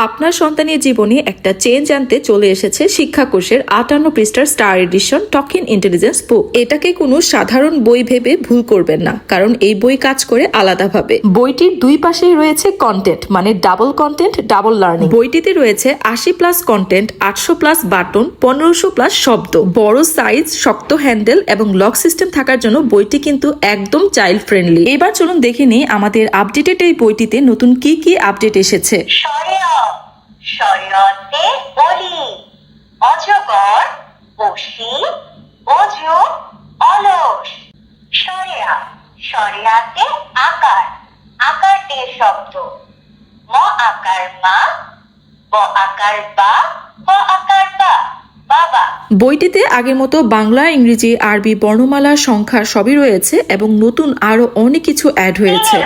আপনার সন্তানের জীবনে একটা চেঞ্জ আনতে চলে এসেছে শিক্ষাকোষের 58 পৃষ্ঠার star edition talking intelligence book. এটাকে কোনো সাধারণ বই ভেবে ভুল করবেন না, কারণ এই বই কাজ করে আলাদাভাবে। বইটির দুই পাশেই রয়েছে কন্টেন্ট, মানে ডাবল কন্টেন্ট, ডাবল লার্নিং। বইটিতে রয়েছে 80+ কন্টেন্ট, 800+ বাটন, 1500+ শব্দ, বড় সাইজ, শক্ত হ্যান্ডেল এবং লক সিস্টেম থাকার জন্য বইটি কিন্তু একদম চাইল্ড ফ্রেন্ডলি। এবার চলুন দেখে নিই আমাদের আপডেটেড এই বইটিতে নতুন কি কি আপডেট এসেছে। শরীয়তে বলি, অজগর, বসি, অজু, অলস। শরিয়া, শরিয়াতে আকার, আকার দিয়ে শব্দ, ম আকার মা, ব আকার বা, ব আকার বা, বাবা। বইটিতে আগের মতো বাংলা, ইংরেজি, আরবি বর্ণমালা, সংখ্যা সবই রয়েছে এবং নতুন আরো অনেক কিছু অ্যাড হয়েছে।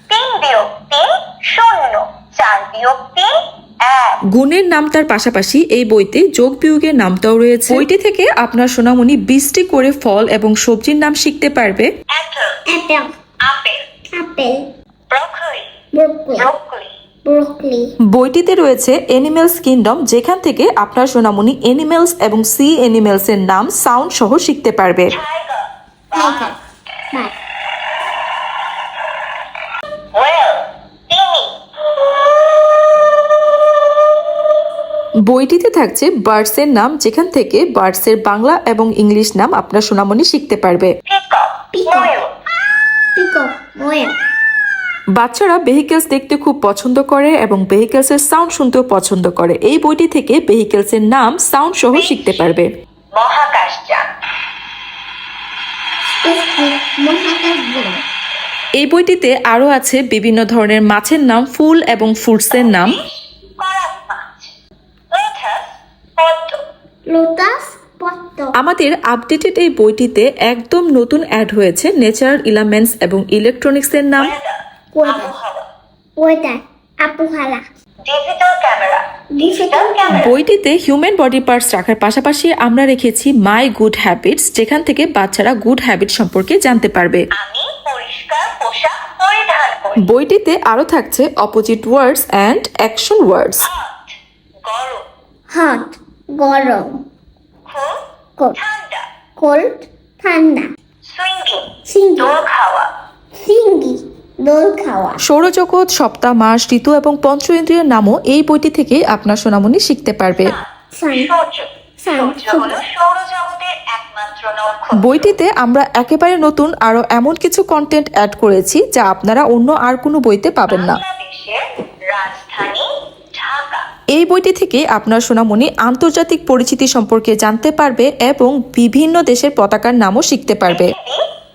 3 বিয়োগ 3 শূন্য, 4 বিয়োগ 3 1। গুণের নামতার পাশাপাশি এই বইতে যোগ বিয়োগের নামটাও রয়েছে। বইটি থেকে আপনার সোনামণি 20টি করে ফল এবং সবজির নাম শিখতে পারবে। Apple, apple, apple, broccoli, broccoli, broccoli, broccoli, বইটিতে রয়েছে অ্যানিমেলস কিংডম, যেখান থেকে আপনার সোনামণি অ্যানিমেলস এবং সি অ্যানিমেলস এর নাম সাউন্ড সহ শিখতে পারবে। টাইগার, tiger, bat, ওয়েল, তিমি। বইটিতে থাকছে বার্ডস এর নাম, যেখান থেকে বার্ডস এর বাংলা এবং ইংলিশ নাম আপনার সোনামণি শিখতে পারবে। পিকক, ময়ূর, peacock, whale, বাচ্চারা ভেহিকেলস দেখতে খুব পছন্দ করে এবং ভেহিকেলস এর সাউন্ড শুনতেও পছন্দ করে। এই বইটি থেকে ভেহিকেলস এর নাম সাউন্ড সহ শিখতে পারবে। মহাকাশযান, spaceship, মহাকাশযান, এই বইটিতে আরো আছে বিভিন্ন ধরনের মাছের নাম, ফুল এবং ফ্রুটসের নাম। করাত মাছ, লোটাস, পদ্ম। lotus, পদ্ম, আমাদের আপডেটেড এই বইটিতে একদম নতুন অ্যাড হয়েছে ন্যাচারাল এলিমেন্টস এবং ইলেকট্রনিক্স এর নাম। ওয়েদার, weather, আবহাওয়া, weather, আবহাওয়া, ডিজিটাল ক্যামেরা, digital ক্যামেরা। বইটিতে হিউম্যান বডি পার্টস রাখার পাশাপাশি আমরা রেখেছি মাই গুড হ্যাবিটস, যেখান থেকে বাচ্চারা গুড হ্যাবিট সম্পর্কে জানতে পারবে। আমি পরিষ্কার পোশাক পরিধান করি। বইটিতে আরো থাকছে opposite words and action words. Hot, গরম, hot, গরম, খুব cold, ঠান্ডা। cold, ঠান্ডা, সুইঙ্গিং, singing, দোল খাওয়া। singing, দোল খাওয়া, সৌরজগৎ, সপ্তাহ, মাস, ঋতু এবং পঞ্চ ইন্দ্রিয়ের নামও এই বইটি থেকে আপনার সোনামণি শিখতে পারবে। sun, সূর্য, sun, সূর্য হলো সৌরজগতের একমাত্র নক্ষত্র। বইটিতে আমরা একেবারে নতুন আরো এমন কিছু কন্টেন্ট অ্যাড করেছি যা আপনারা অন্য আর কোনো বইতে পাবেন না। বাংলাদেশের রাজধানী ঢাকা। এই বইটি থেকে আপনার সোনামণি আন্তর্জাতিক পরিচিতি সম্পর্কে জানতে পারবে এবং বিভিন্ন দেশের পতাকার নামও শিখতে পারবে।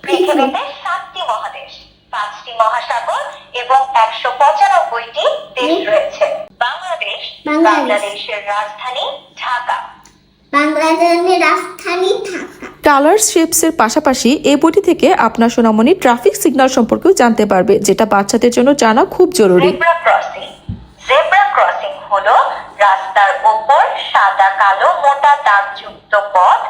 পৃথিবীতে 7টি মহাদেশ, 5টি মহাসাগর এবং 195টি দেশ রয়েছে। বাংলাদেশ, বাংলাদেশের রাজধানী ঢাকা। বাংলাদেশের রাজধানী ঢাকা, কালার শেপস এর পাশাপাশি এই বইটি থেকে আপনার সোনামণি ট্রাফিক সিগন্যাল সম্পর্কেও জানতে পারবে, যেটা বাচ্চাদের জন্য জানা খুব জরুরি। জেব্রা ক্রসিং, জেব্রা ক্রসিং হলো রাস্তার ওপর সাদা কালো মোটা দাগযুক্ত পথ,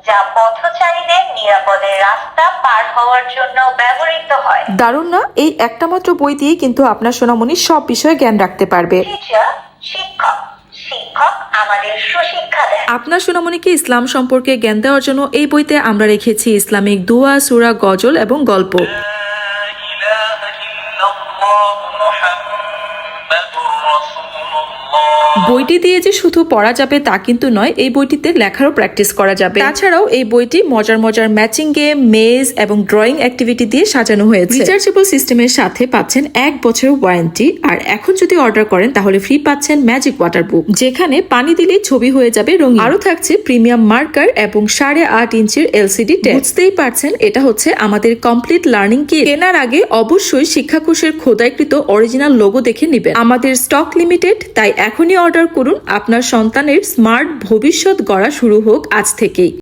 যা পথচারীদের নিরাপদে রাস্তা পার হওয়ার জন্য ব্যবহৃত হয়। দারুণ না? এই একটা মাত্র বই দিয়ে কিন্তু আপনার সোনামণি সব বিষয়ে জ্ঞান রাখতে পারবে। টিচার, শিক্ষক, শিক্ষক আমাদের সুশিক্ষা দেন। আপনার সোনামণিকে ইসলাম সম্পর্কে জ্ঞান দেওয়ার জন্য এই বইতে আমরা রেখেছি ইসলামিক দোয়া, সূরা, গজল এবং গল্প। বইটি দিয়ে যে শুধু পড়া যাবে তা কিন্তু নয়, এই বইটিতে লেখারও প্র্যাকটিস করা যাবে। তাছাড়াও এই বইটি মজার মজার ম্যাচিং গেম, মেজ এবং ড্রয়িং অ্যাক্টিভিটি দিয়ে সাজানো হয়েছে। রিচার্জেবল সিস্টেমের সাথে পাচ্ছেন 1 বছরের ওয়ারেন্টি, আর এখন যদি অর্ডার করেন তাহলে ফ্রি পাচ্ছেন ম্যাজিক ওয়াটার বুক, যেখানে পানি দিলে ছবি হয়ে যাবে রঙিন। আরো থাকছে প্রিমিয়াম মার্কার এবং 8.5 ইঞ্চির এলসিডি টেপ। বুঝতেই পারছেন এটা হচ্ছে আমাদের কমপ্লিট লার্নিং কিট। কেনার আগে অবশ্যই শিক্ষাকোষের খোদাইকৃত অরিজিনাল লোগো দেখে নেবেন। আমাদের স্টক লিমিটেড, তাই এখনই অর্ডার করুন। আপনার সন্তানের স্মার্ট ভবিষ্যৎ গড়া শুরু হোক আজ থেকেই।